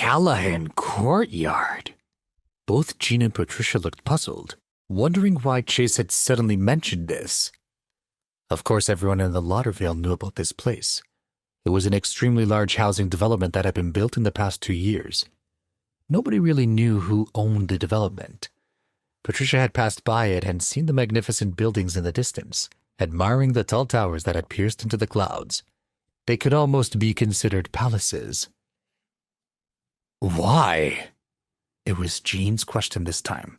Callahan Courtyard. Both Jean and Patricia looked puzzled, wondering why Chase had suddenly mentioned this. Of course, everyone in the Lauderdale knew about this place. It was an extremely large housing development that had been built in the past 2 years. Nobody really knew who owned the development. Patricia had passed by it and seen the magnificent buildings in the distance, admiring the tall towers that had pierced into the clouds. They could almost be considered palaces. Why? It was Jean's question this time.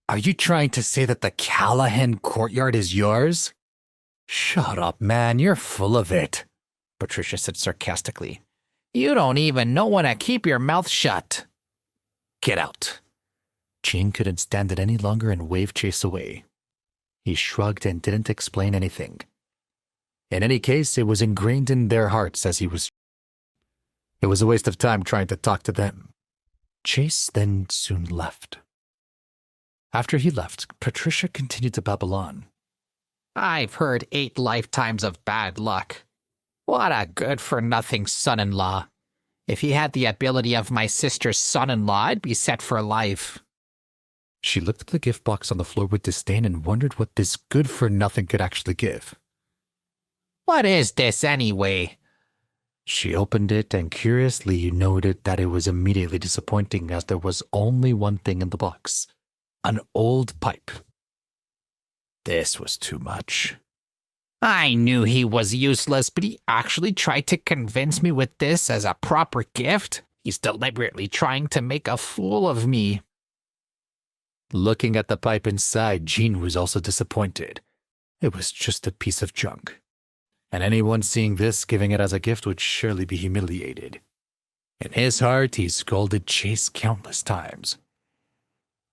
Are you trying to say that the Callahan Courtyard is yours? Shut up, man, you're full of it, Patricia said sarcastically. You don't even know when to keep your mouth shut. Get out. Jean couldn't stand it any longer and waved Chase away. He shrugged and didn't explain anything. In any case, it was ingrained in their hearts as he was. It was a waste of time trying to talk to them. Chase then soon left. After he left, Patricia continued to babble on. I've heard 8 lifetimes of bad luck. What a good-for-nothing son-in-law. If he had the ability of my sister's son-in-law, I'd be set for life. She looked at the gift box on the floor with disdain and wondered what this good-for-nothing could actually give. What is this, anyway? She opened it and curiously noted that it was immediately disappointing as there was only one thing in the box. An old pipe. This was too much. I knew he was useless, but he actually tried to convince me with this as a proper gift. He's deliberately trying to make a fool of me. Looking at the pipe inside, Jean was also disappointed. It was just a piece of junk. And anyone seeing this giving it as a gift would surely be humiliated. In his heart, he scolded Chase countless times.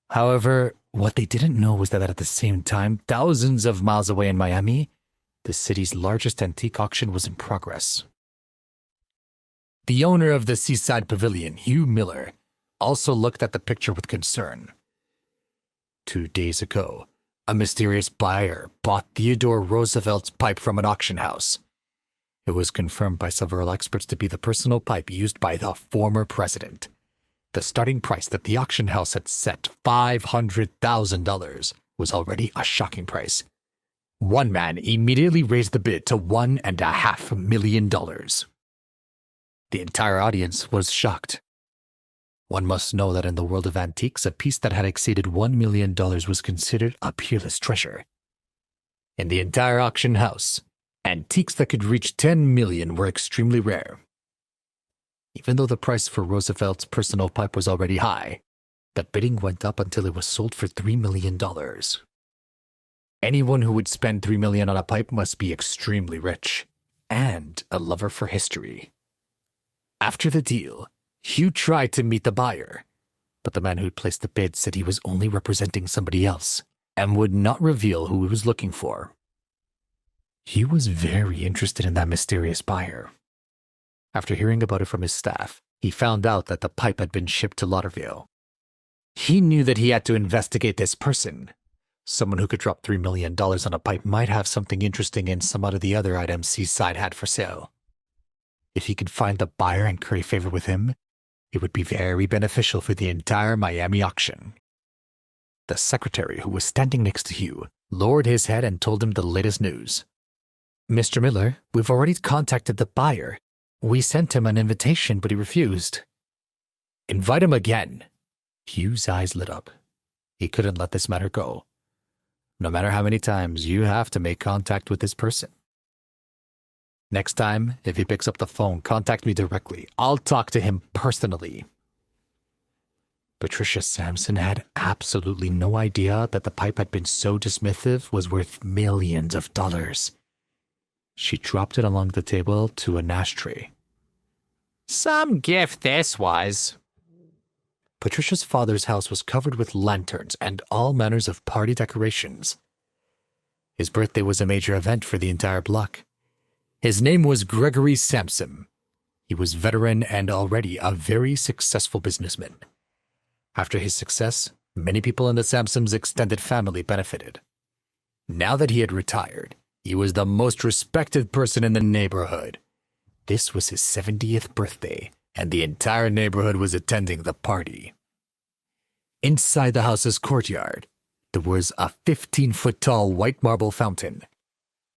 However, what they didn't know was that at the same time, thousands of miles away in Miami, the city's largest antique auction was in progress. The owner of the Seaside Pavilion, Hugh Miller, also looked at the picture with concern. 2 days ago, a mysterious buyer bought Theodore Roosevelt's pipe from an auction house. It was confirmed by several experts to be the personal pipe used by the former president. The starting price that the auction house had set, $500,000, was already a shocking price. One man immediately raised the bid to $1.5 million. The entire audience was shocked. One must know that in the world of antiques, a piece that had exceeded $1 million was considered a peerless treasure. In the entire auction house, antiques that could reach $10 million were extremely rare. Even though the price for Roosevelt's personal pipe was already high, the bidding went up until it was sold for $3 million. Anyone who would spend $3 million on a pipe must be extremely rich and a lover for history. After the deal, Hugh tried to meet the buyer, but the man who placed the bid said he was only representing somebody else and would not reveal who he was looking for. He was very interested in that mysterious buyer. After hearing about it from his staff, he found out that the pipe had been shipped to Lauderdale. He knew that he had to investigate this person. Someone who could drop $3 million on a pipe might have something interesting in some of the other items Seaside had for sale. If he could find the buyer and curry favor with him, it would be very beneficial for the entire Miami auction. The secretary, who was standing next to Hugh, lowered his head and told him the latest news. Mr. Miller, we've already contacted the buyer. We sent him an invitation, but he refused. Invite him again. Hugh's eyes lit up. He couldn't let this matter go. No matter how many times, you have to make contact with this person. Next time, if he picks up the phone, contact me directly. I'll talk to him personally. Patricia Samson had absolutely no idea that the pipe had been so dismissive was worth millions of dollars. She dropped it along the table to an ashtray. Some gift this was. Patricia's father's house was covered with lanterns and all manners of party decorations. His birthday was a major event for the entire block. His name was Gregory Samson. He was veteran and already a very successful businessman. After his success, many people in the Samsons' extended family benefited. Now that he had retired, he was the most respected person in the neighborhood. This was his 70th birthday, and the entire neighborhood was attending the party. Inside the house's courtyard, there was a 15-foot-tall white marble fountain.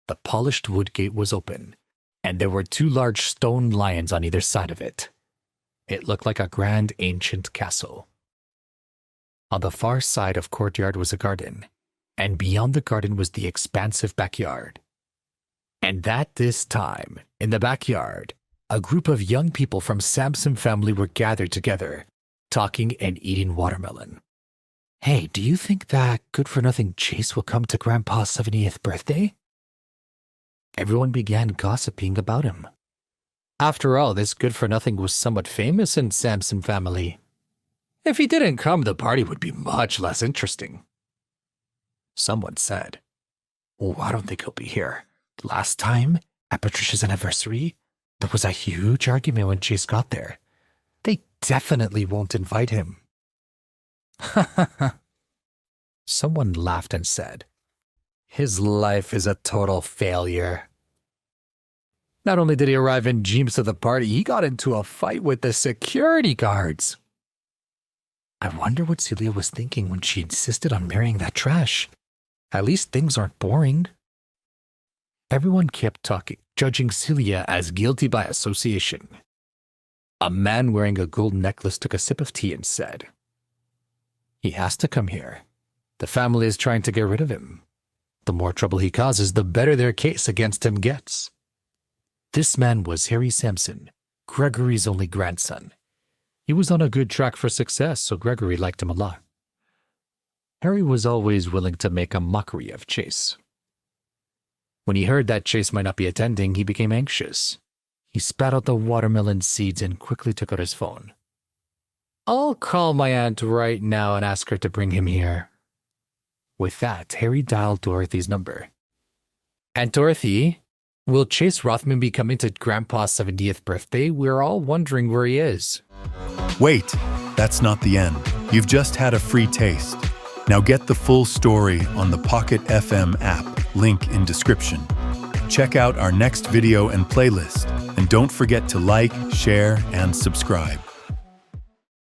The polished wood gate was open, and there were 2 large stone lions on either side of it. It looked like a grand ancient castle. On the far side of courtyard was a garden, and beyond the garden was the expansive backyard. And at this time, in the backyard, a group of young people from Samson family were gathered together, talking and eating watermelon. Hey, do you think that good-for-nothing Chase will come to Grandpa's 70th birthday? Everyone began gossiping about him. After all, this good-for-nothing was somewhat famous in Samson family. If he didn't come, the party would be much less interesting. Someone said, "Oh, I don't think he'll be here. Last time, at Patricia's anniversary, there was a huge argument when Chase got there. They definitely won't invite him." Someone laughed and said, "His life is a total failure." Not only did he arrive in jeans to the party, he got into a fight with the security guards. I wonder what Celia was thinking when she insisted on marrying that trash. At least things aren't boring. Everyone kept talking, judging Celia as guilty by association. A man wearing a gold necklace took a sip of tea and said, "He has to come here. The family is trying to get rid of him. The more trouble he causes, the better their case against him gets." This man was Harry Samson, Gregory's only grandson. He was on a good track for success, so Gregory liked him a lot. Harry was always willing to make a mockery of Chase. When he heard that Chase might not be attending, he became anxious. He spat out the watermelon seeds and quickly took out his phone. "I'll call my aunt right now and ask her to bring him here." With that, Harry dialed Dorothy's number. "Aunt Dorothy, will Chase Rothman be coming to Grandpa's 70th birthday? We're all wondering where he is." Wait, that's not the end. You've just had a free taste. Now get the full story on the Pocket FM app, link in description. Check out our next video and playlist, and don't forget to like, share, and subscribe.